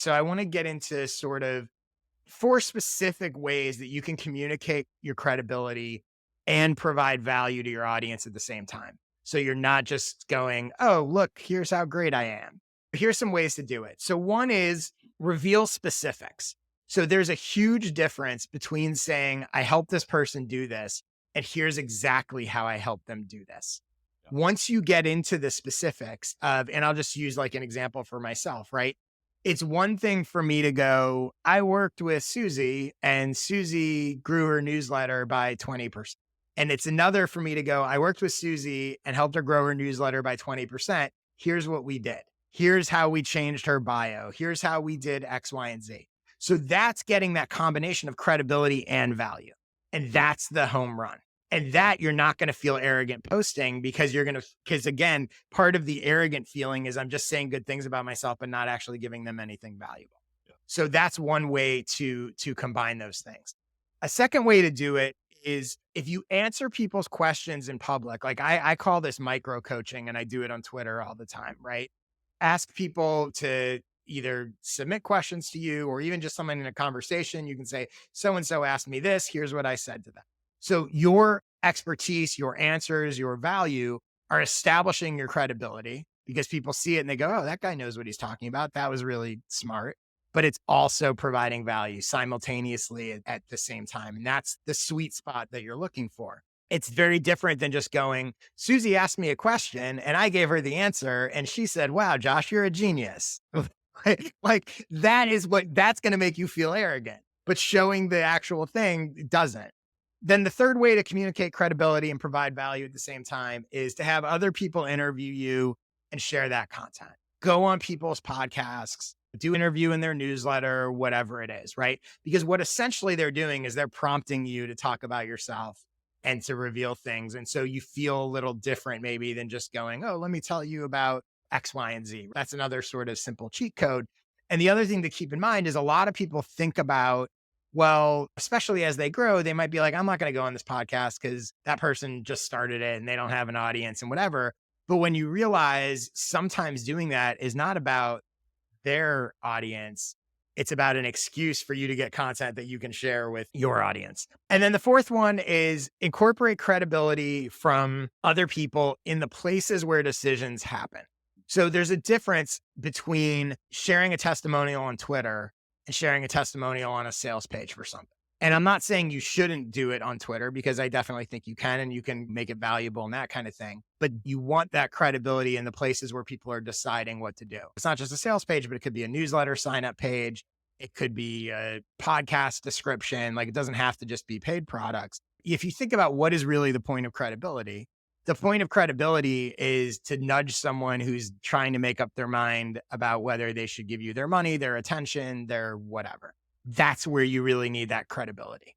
So I want to get into sort of 4 specific ways that you can communicate your credibility and provide value to your audience at the same time. So you're not just going, oh, look, here's how great I am. Here's some ways to do it. So one is reveal specifics. So there's a huge difference between saying, I helped this person do this, and here's exactly how I helped them do this. Yeah. Once you get into the specifics of, and I'll just use like an example for myself, right? It's one thing for me to go, I worked with Susie and Susie grew her newsletter by 20%. And it's another for me to go, I worked with Susie and helped her grow her newsletter by 20%. Here's what we did. Here's how we changed her bio. Here's how we did X, Y, and Z. So that's getting that combination of credibility and value. And that's the home run. And that you're not going to feel arrogant posting because because again, part of the arrogant feeling is I'm just saying good things about myself, but not actually giving them anything valuable. Yeah. So that's one way to combine those things. A second way to do it is if you answer people's questions in public, like I call this micro coaching and I do it on Twitter all the time, right? Ask people to either submit questions to you or even just someone in a conversation. You can say, so-and-so asked me this, here's what I said to them. So your expertise, your answers, your value are establishing your credibility because people see it and they go, oh, that guy knows what he's talking about. That was really smart. But it's also providing value simultaneously at the same time. And that's the sweet spot that you're looking for. It's very different than just going, Susie asked me a question and I gave her the answer. And she said, wow, Josh, you're a genius. Like that's going to make you feel arrogant, but showing the actual thing doesn't. Then the third way to communicate credibility and provide value at the same time is to have other people interview you and share that content. Go on people's podcasts, do interview in their newsletter, whatever it is, right? Because what essentially they're doing is they're prompting you to talk about yourself and to reveal things. And so you feel a little different maybe than just going, oh, let me tell you about X, Y, and Z. That's another sort of simple cheat code. And the other thing to keep in mind is a lot of people think about, well, especially as they grow, they might be like, I'm not going to go on this podcast because that person just started it and they don't have an audience and whatever. But when you realize sometimes doing that is not about their audience, it's about an excuse for you to get content that you can share with your audience. And then the fourth one is incorporate credibility from other people in the places where decisions happen. So there's a difference between sharing a testimonial on Twitter and sharing a testimonial on a sales page for something. And I'm not saying you shouldn't do it on Twitter because I definitely think you can and you can make it valuable and that kind of thing. But you want that credibility in the places where people are deciding what to do. It's not just a sales page, but it could be a newsletter sign up page. It could be a podcast description. Like it doesn't have to just be paid products. If you think about what is really the point of credibility, the point of credibility is to nudge someone who's trying to make up their mind about whether they should give you their money, their attention, their whatever. That's where you really need that credibility.